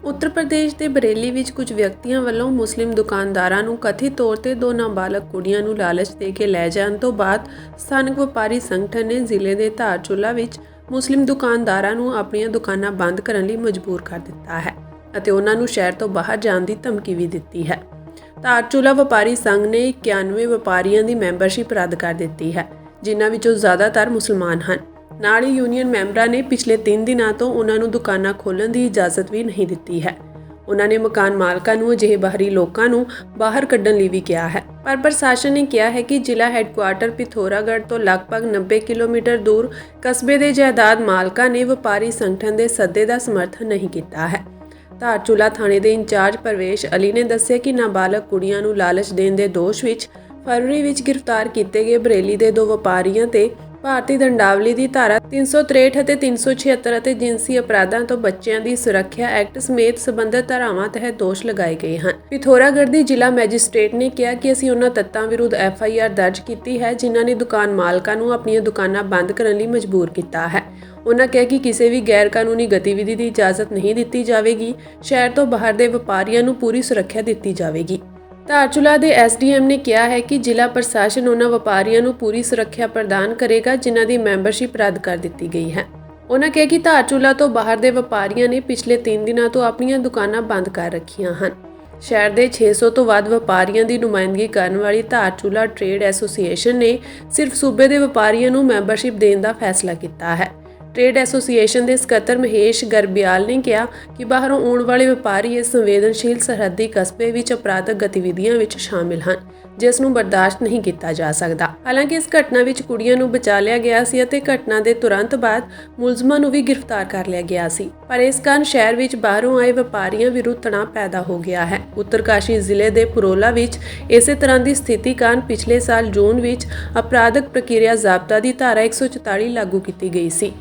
उत्तर प्रदेश के बरेली ਵਿੱਚ ਕੁਝ ਵਿਅਕਤੀਆਂ ਵੱਲੋਂ ਮੁਸਲਿਮ ਦੁਕਾਨਦਾਰਾਂ ਨੂੰ ਕਥਿਤ ਤੌਰ ਤੇ ਦੋ ਨਾਬਾਲਗ ਕੁੜੀਆਂ ਨੂੰ ਲਾਲਚ ਦੇ ਕੇ ਲੈ ਜਾਣ ਤੋਂ ਬਾਅਦ ਸਥਾਨਕ ਵਪਾਰੀ ਸੰਗਠਨ ਨੇ ਜ਼ਿਲ੍ਹੇ ਦੇ ਧਾਰਚੂਲਾ ਵਿੱਚ ਮੁਸਲਿਮ ਦੁਕਾਨਦਾਰਾਂ ਨੂੰ ਆਪਣੀਆਂ ਦੁਕਾਨਾਂ ਬੰਦ ਕਰਨ ਲਈ ਮਜਬੂਰ ਕਰ ਦਿੱਤਾ ਹੈ ਅਤੇ ਉਹਨਾਂ ਨੂੰ ਸ਼ਹਿਰ ਤੋਂ ਬਾਹਰ ਜਾਣ ਦੀ ਧਮਕੀ ਵੀ ਦਿੱਤੀ ਹੈ। ਧਾਰਚੂਲਾ ਵਪਾਰੀ ਸੰਘ ਨੇ 91 ਵਪਾਰੀਆਂ ਦੀ ਮੈਂਬਰਸ਼ਿਪ ਰੱਦ ਕਰ ਦਿੱਤੀ ਹੈ, ਜਿਨ੍ਹਾਂ ਵਿੱਚੋਂ ਜ਼ਿਆਦਾਤਰ ਮੁਸਲਮਾਨ ਹਨ। ਨਾਲ ਹੀ ਯੂਨੀਅਨ ਮੈਂਬਰਾਂ ਨੇ ਪਿਛਲੇ 3 ਦਿਨਾਂ ਤੋਂ ਉਹਨਾਂ ਨੂੰ ਦੁਕਾਨਾਂ ਖੋਲ੍ਹਣ ਦੀ ਇਜਾਜ਼ਤ ਵੀ ਨਹੀਂ ਦਿੱਤੀ ਹੈ। ਉਹਨਾਂ ਨੇ ਮਕਾਨ ਮਾਲਕਾਂ ਨੂੰ ਅਜਿਹੇ ਬਾਹਰੀ ਲੋਕਾਂ ਨੂੰ ਬਾਹਰ ਕੱਢਣ ਲਈ ਵੀ ਕਿਹਾ ਹੈ, ਪਰ ਪ੍ਰਸ਼ਾਸਨ ਨੇ ਕਿਹਾ ਹੈ ਕਿ ਜ਼ਿਲ੍ਹਾ ਹੈੱਡਕੁਆਰਟਰ ਪਿਥੌਰਾਗੜ੍ਹ ਤੋਂ ਲਗਭਗ 90 ਕਿਲੋਮੀਟਰ ਦੂਰ ਕਸਬੇ ਦੇ ਜਾਇਦਾਦ ਮਾਲਕਾਂ ਨੇ ਵਪਾਰੀ ਸੰਗਠਨ ਦੇ ਸੱਦੇ ਦਾ ਸਮਰਥਨ ਨਹੀਂ ਕੀਤਾ ਹੈ। ਧਾਰਚੂਲਾ ਥਾਣੇ ਦੇ ਇੰਚਾਰਜ ਪਰਵੇਸ਼ ਅਲੀ ਨੇ ਦੱਸਿਆ ਕਿ ਨਾਬਾਲਗ ਕੁੜੀਆਂ ਨੂੰ ਲਾਲਚ ਦੇਣ ਦੇ ਦੋਸ਼ ਵਿੱਚ ਫਰਵਰੀ ਵਿੱਚ ਗ੍ਰਿਫਤਾਰ ਕੀਤੇ ਗਏ ਬਰੇਲੀ ਦੇ 2 ਵਪਾਰੀਆਂ ਤੇ ਭਾਰਤੀ ਦੰਡਾਵਲੀ ਦੀ ਧਾਰਾ 363 ਅਤੇ 376 ਅਤੇ ਜਿਨਸੀ ਅਪਰਾਧਾਂ ਤੋਂ ਬੱਚਿਆਂ ਦੀ ਸੁਰੱਖਿਆ ਐਕਟ ਸਮੇਤ ਸਬੰਧਤ ਧਾਰਾਵਾਂ ਤਹਿਤ ਦੋਸ਼ ਲਗਾਏ ਗਏ ਹਨ। ਪਿਥੌਰਾਗੜ੍ਹ ਦੀ ਜ਼ਿਲ੍ਹਾ ਮੈਜਿਸਟ੍ਰੇਟ ਨੇ ਕਿਹਾ ਕਿ ਅਸੀਂ ਉਹਨਾਂ ਤੱਤਾਂ ਵਿਰੁੱਧ FIR ਦਰਜ ਕੀਤੀ ਹੈ ਜਿਨ੍ਹਾਂ ਨੇ ਦੁਕਾਨ ਮਾਲਕਾਂ ਨੂੰ ਆਪਣੀਆਂ ਦੁਕਾਨਾਂ ਬੰਦ ਕਰਨ ਲਈ ਮਜਬੂਰ ਕੀਤਾ ਹੈ। ਉਹਨਾਂ ਕਿਹਾ ਕਿ ਕਿਸੇ ਵੀ ਗੈਰ ਕਾਨੂੰਨੀ ਗਤੀਵਿਧੀ ਦੀ ਇਜਾਜ਼ਤ ਨਹੀਂ ਦਿੱਤੀ ਜਾਵੇਗੀ। ਸ਼ਹਿਰ ਤੋਂ ਬਾਹਰ ਦੇ ਵਪਾਰੀਆਂ ਨੂੰ ਪੂਰੀ ਸੁਰੱਖਿਆ ਦਿੱਤੀ ਜਾਵੇਗੀ। ਧਾਰਚੂਲਾ ਦੇ SDM ਨੇ ਕਿਹਾ ਹੈ ਕਿ ਜ਼ਿਲ੍ਹਾ ਪ੍ਰਸ਼ਾਸਨ ਉਹਨਾਂ ਵਪਾਰੀਆਂ ਨੂੰ ਪੂਰੀ ਸੁਰੱਖਿਆ ਪ੍ਰਦਾਨ ਕਰੇਗਾ ਜਿਨ੍ਹਾਂ ਦੀ ਮੈਂਬਰਸ਼ਿਪ ਰੱਦ ਕਰ ਦਿੱਤੀ ਗਈ ਹੈ। ਉਹਨਾਂ ਕਿਹਾ ਕਿ ਧਾਰਚੂਲਾ ਤੋਂ ਬਾਹਰ ਦੇ ਵਪਾਰੀਆਂ ਨੇ ਪਿਛਲੇ 3 ਦਿਨਾਂ ਤੋਂ ਆਪਣੀਆਂ ਦੁਕਾਨਾਂ ਬੰਦ ਕਰ ਰੱਖੀਆਂ ਹਨ। ਸ਼ਹਿਰ ਦੇ 600 ਤੋਂ ਵੱਧ ਵਪਾਰੀਆਂ ਦੀ ਨੁਮਾਇੰਦਗੀ ਕਰਨ ਵਾਲੀ ਧਾਰਚੂਲਾ ਟ੍ਰੇਡ ਐਸੋਸੀਏਸ਼ਨ ਨੇ ਸਿਰਫ ਸੂਬੇ ਦੇ ਵਪਾਰੀਆਂ ਨੂੰ ਮੈਂਬਰਸ਼ਿਪ ਦੇਣ ਦਾ ਫੈਸਲਾ ਕੀਤਾ ਹੈ। ਟ੍ਰੇਡ ਐਸੋਸੀਏਸ਼ਨ ਦੇ ਸਕੱਤਰ ਮਹੇਸ਼ ਗਰਬਿਆਲ ਨੇ ਕਿਹਾ ਕਿ ਬਾਹਰੋਂ ਆਉਣ ਵਾਲੇ ਵਪਾਰੀ ਇਸ ਸੰਵੇਦਨਸ਼ੀਲ ਸਰਹੱਦੀ ਕਸਬੇ ਵਿੱਚ ਅਪਰਾਧਕ ਗਤੀਵਿਧੀਆਂ ਵਿੱਚ ਸ਼ਾਮਿਲ ਹਨ, ਜਿਸ ਨੂੰ ਬਰਦਾਸ਼ਤ ਨਹੀਂ ਕੀਤਾ ਜਾ ਸਕਦਾ। ਹਾਲਾਂਕਿ ਇਸ ਘਟਨਾ ਵਿੱਚ ਕੁੜੀਆਂ ਨੂੰ ਬਚਾ ਲਿਆ ਗਿਆ ਸੀ ਅਤੇ ਘਟਨਾ ਦੇ ਤੁਰੰਤ ਬਾਅਦ ਮੁਲਜ਼ਮਾਂ ਨੂੰ ਵੀ ਗ੍ਰਿਫਤਾਰ ਕਰ ਲਿਆ ਗਿਆ ਸੀ, ਪਰ ਇਸ ਕਾਰਨ ਸ਼ਹਿਰ ਵਿੱਚ ਬਾਹਰੋਂ ਆਏ ਵਪਾਰੀਆਂ ਵਿਰੁੱਧ ਤਣਾਅ ਪੈਦਾ ਹੋ ਗਿਆ ਹੈ। ਉੱਤਰਕਾਸ਼ੀ ਜ਼ਿਲ੍ਹੇ ਦੇ ਪੁਰੋਲਾ ਵਿੱਚ ਇਸੇ ਤਰ੍ਹਾਂ ਦੀ ਸਥਿਤੀ ਕਾਰਨ ਪਿਛਲੇ ਸਾਲ ਜੂਨ ਵਿੱਚ ਅਪਰਾਧਕ ਪ੍ਰਕਿਰਿਆ ਜ਼ਾਬਤਾ ਦੀ ਧਾਰਾ 144 ਲਾਗੂ ਕੀਤੀ ਗਈ ਸੀ।